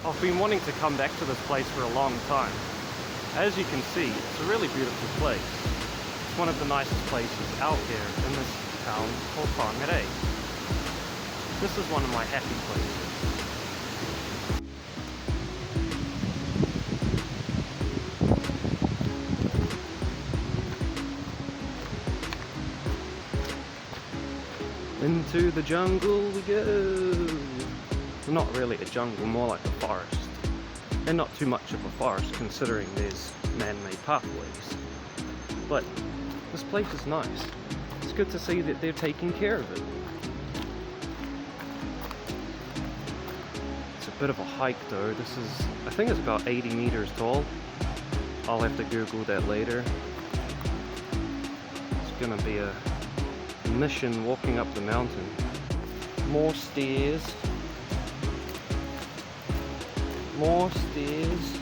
I've been wanting to come back to this place for a long time. As you can see, it's a really beautiful place. It's one of the nicest places out here in this town called Kauri. This is one of my happy places. Into the jungle we go. Well, not really a jungle, more like a forest. And not too much of a forest considering there's man-made pathways. But this place is nice. It's good to see that they're taking care of it. It's a bit of a hike though. This is, I think it's about 80 meters tall. I'll have to Google that later. It's gonna be a mission walking up the mountain. More stairs. More stairs.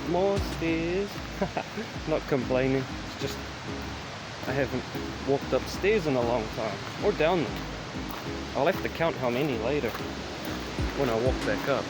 More stairs. Not complaining. It's just I haven't walked upstairs in a long time. Or down them. I'll have to count how many later when I walk back up.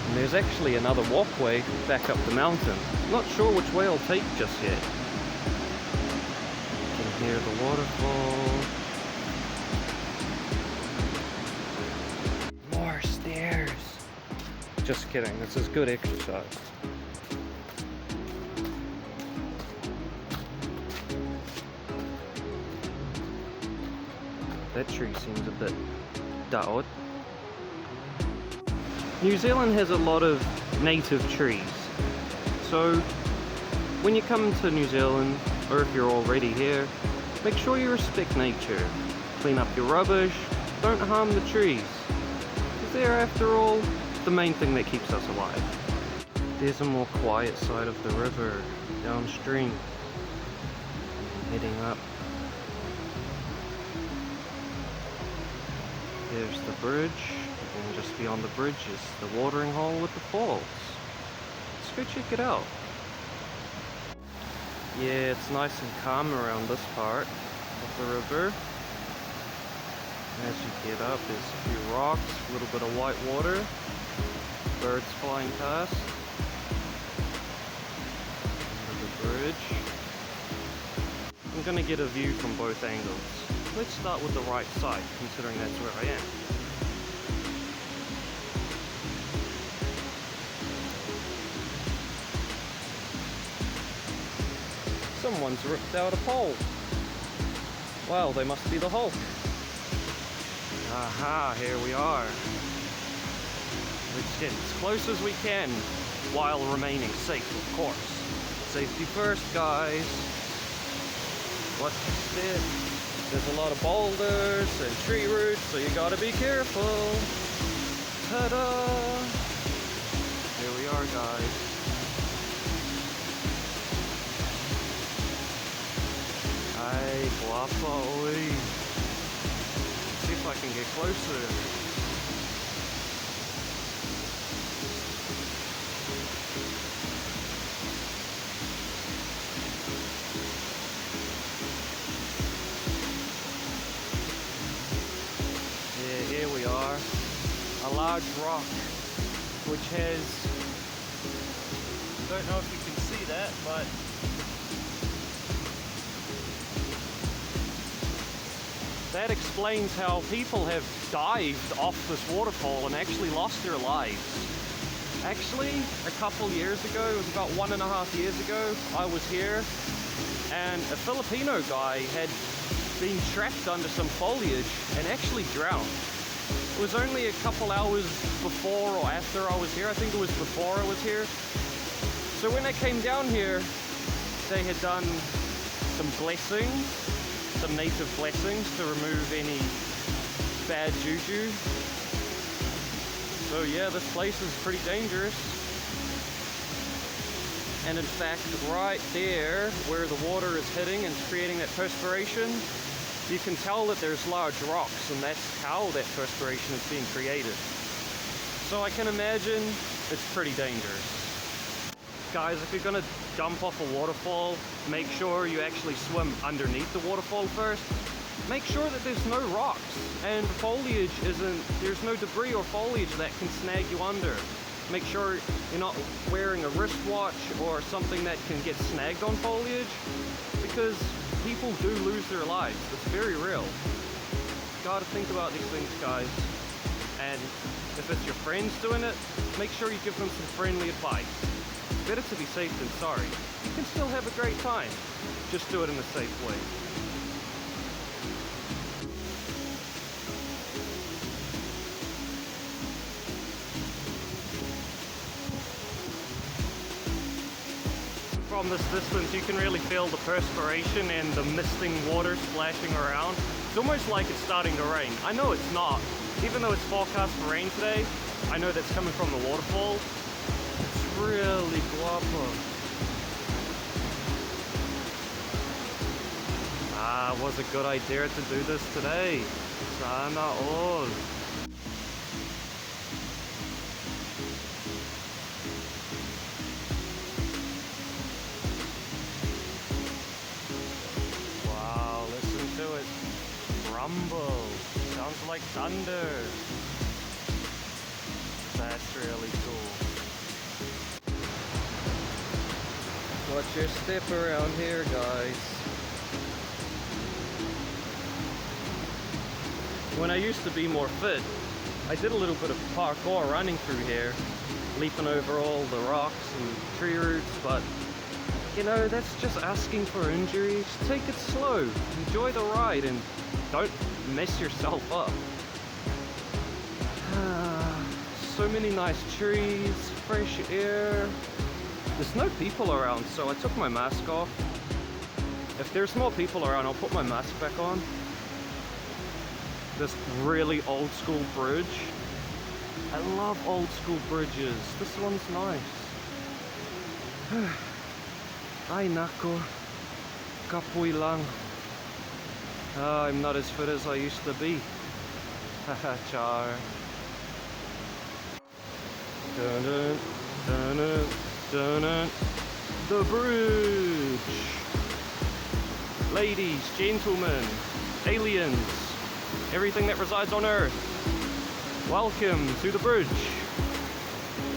And there's actually another walkway back up the mountain. Not sure which way I'll take just yet. Hear the waterfall. More stairs. Just kidding, this is good exercise. That tree seems a bit dour. New Zealand has a lot of native trees. So when you come to New Zealand, or if you're already here, make sure you respect nature. Clean up your rubbish, don't harm the trees. Because they're, after all, the main thing that keeps us alive. There's a more quiet side of the river, downstream. Heading up. There's the bridge, and just beyond the bridge is the watering hole with the falls. Let's go check it out. Yeah, it's nice and calm around this part of the river. As you get up, there's a few rocks, a little bit of white water, birds flying past. Under the bridge. I'm gonna get a view from both angles. Let's start with the right side, considering that's where I am. Someone's ripped out a pole. Wow, they must be the Hulk. Aha, here we are. Let's get as close as we can while remaining safe, of course. Safety first, guys. What's this? There's a lot of boulders and tree roots, so you gotta be careful. Ta-da! Here we are, guys. Hey, guapo. See if I can get closer. Yeah, here we are. A large rock, which has, don't know if you can see that, but that explains how people have dived off this waterfall and actually lost their lives. Actually, a couple years ago, it was about 1.5 years ago, I was here and a Filipino guy had been trapped under some foliage and actually drowned. It was only a couple hours before or after I was here. I think it was before I was here. So when I came down here, they had done some blessings, some native blessings to remove any bad juju. So yeah, this place is pretty dangerous. And in fact, right there where the water is hitting and creating that perspiration, you can tell that there's large rocks, and that's how that perspiration is being created. So I can imagine it's pretty dangerous. Guys, if you're gonna jump off a waterfall, make sure you actually swim underneath the waterfall first, make sure that there's no rocks and foliage there's no debris or foliage that can snag you under. Make sure you're not wearing a wristwatch or something that can get snagged on foliage, because people do lose their lives. It's very real. Gotta think about these things, guys. And if it's your friends doing it, make sure you give them some friendly advice. Better to be safe than sorry. You can still have a great time. Just do it in a safe way. From this distance, you can really feel the perspiration and the misting water splashing around. It's almost like it's starting to rain. I know it's not. Even though it's forecast for rain today, I know that's coming from the waterfall. It's really guapo. Ah, it was a good idea to do this today. Sana all. Wow, listen to it. Rumble. Sounds like thunder. That's really cool. Watch your step around here, guys. When I used to be more fit, I did a little bit of parkour running through here, leaping over all the rocks and tree roots, but you know, that's just asking for injury. Just take it slow, enjoy the ride, and don't mess yourself up. So many nice trees, fresh air. There's no people around, so I took my mask off. If there's more people around, I'll put my mask back on. This really old school bridge. I love old school bridges. This one's nice. Ay nako, kapoy lang. I'm not as fit as I used to be. Haha, char. Dun dun dun dun dun dun. The bridge. Ladies, gentlemen, aliens, everything that resides on Earth, welcome to the bridge.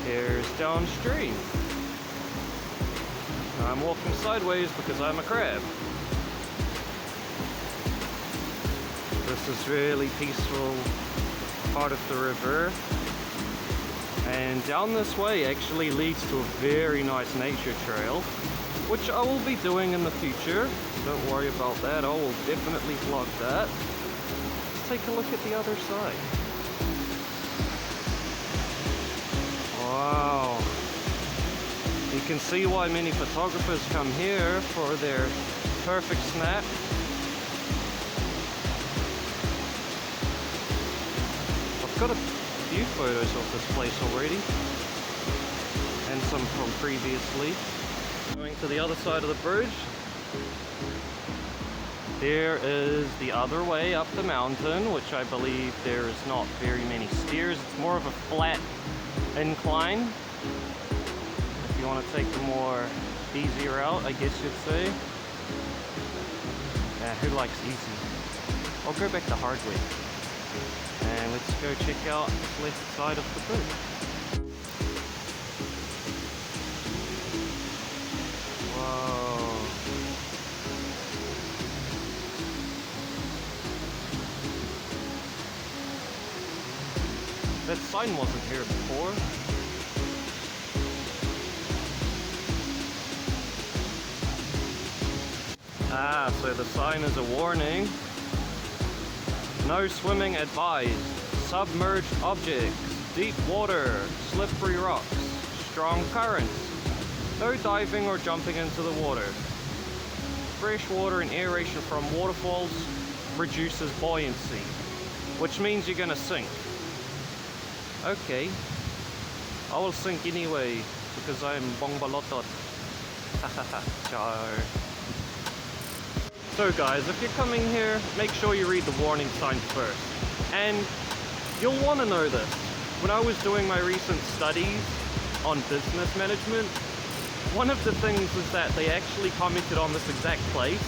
Here's downstream. I'm walking sideways because I'm a crab. This is really peaceful part of the river. And down this way actually leads to a very nice nature trail, which I will be doing in the future. Don't worry about that, I will definitely vlog that. Let's take a look at the other side. Wow. You can see why many photographers come here for their perfect snap. I've got a few photos of this place already, and some from previously. Going to the other side of the bridge. There is the other way up the mountain, which I believe there's not very many stairs. It's more of a flat incline. If you want to take the more easy route, I guess you'd say. Yeah, who likes easy? I'll go back the hard way. And let's go check out this left side of the bridge. Whoa. That sign wasn't here before. Ah, so the sign is a warning. No swimming advised. Submerged objects, deep water, slippery rocks, strong currents. No diving or jumping into the water. Fresh water and aeration from waterfalls reduces buoyancy, which means you're gonna sink. Okay, I will sink anyway because I'm bongbalotot. Hahaha, char. So guys, if you're coming here, make sure you read the warning signs first. And you'll want to know this. When I was doing my recent studies on business management, one of the things is that they actually commented on this exact place.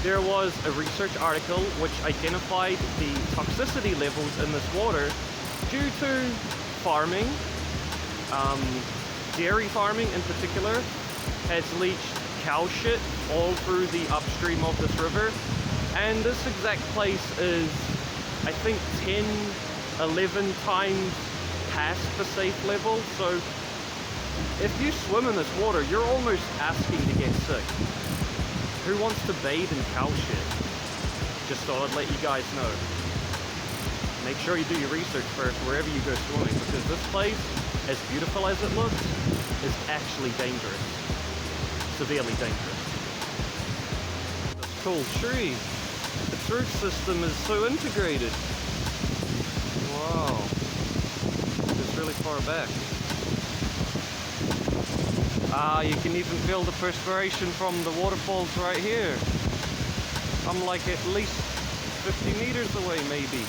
there was a research article which identified the toxicity levels in this water due to farming. Dairy farming in particular has leached cow shit all through the upstream of this river, and this exact place is, I think, 10, 11 times past the safe level. So if you swim in this water, you're almost asking to get sick. Who wants to bathe in cow shit? Just thought I'd let you guys know. Make sure you do your research first wherever you go swimming, because this place, as beautiful as it looks, is actually dangerous. Severely dangerous. This cool tree. Its root system is so integrated. Wow. It's really far back. You can even feel the perspiration from the waterfalls right here. I'm like at least 50 meters away maybe.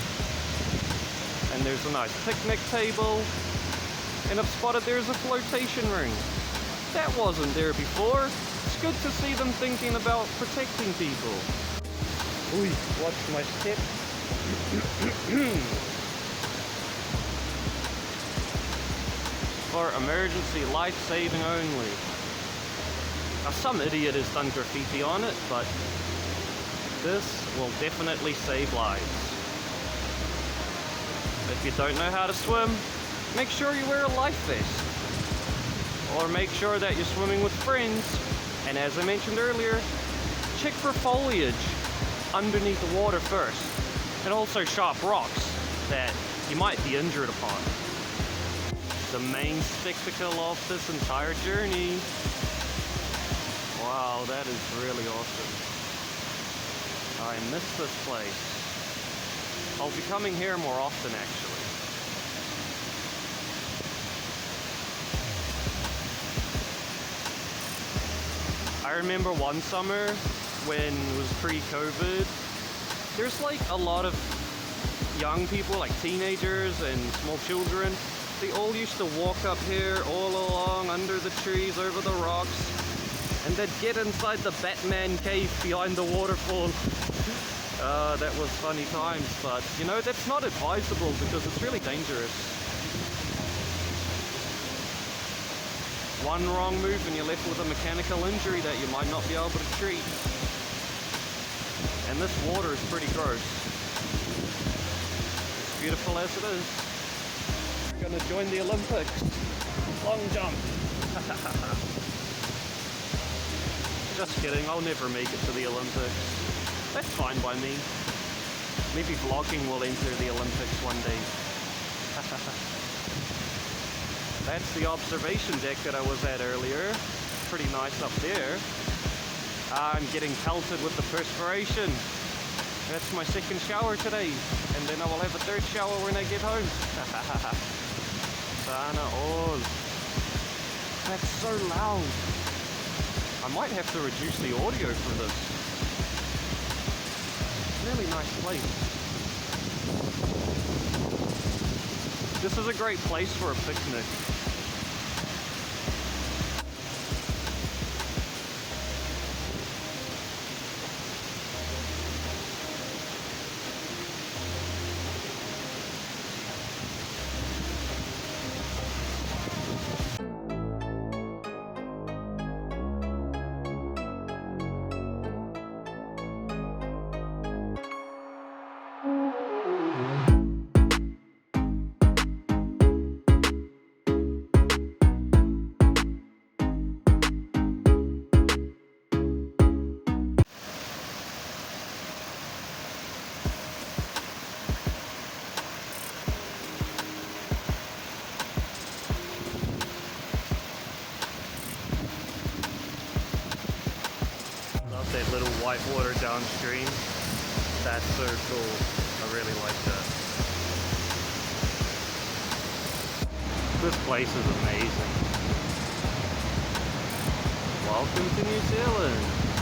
And there's a nice picnic table. And I've spotted there's a flotation ring. That wasn't there before. It's good to see them thinking about protecting people. Ooh, watch my step. For emergency life-saving only. Now some idiot has done graffiti on it, but this will definitely save lives. If you don't know how to swim, make sure you wear a life vest. Or make sure that you're swimming with friends. And as I mentioned earlier, check for foliage underneath the water first. And also sharp rocks that you might be injured upon. The main spectacle of this entire journey. Wow, that is really awesome. I miss this place. I'll be coming here more often actually. I remember one summer when it was pre-COVID, there's like a lot of young people, like teenagers and small children. They all used to walk up here all along under the trees, over the rocks, and they'd get inside the Batman cave behind the waterfall. That was funny times, but you know, that's not advisable because it's really dangerous. One wrong move and you're left with a mechanical injury that you might not be able to treat. And this water is pretty gross. As beautiful as it is. We're gonna join the Olympics. Long jump. Just kidding, I'll never make it to the Olympics. That's fine by me. Maybe vlogging will enter the Olympics one day. That's the observation deck that I was at earlier. Pretty nice up there. I'm getting pelted with the perspiration. That's my second shower today. And then I will have a third shower when I get home. Sana Oz. That's so loud. I might have to reduce the audio for this. Really nice place. This is a great place for a picnic. That little white water downstream. That's so cool. I really like that. This place is amazing. Welcome to New Zealand.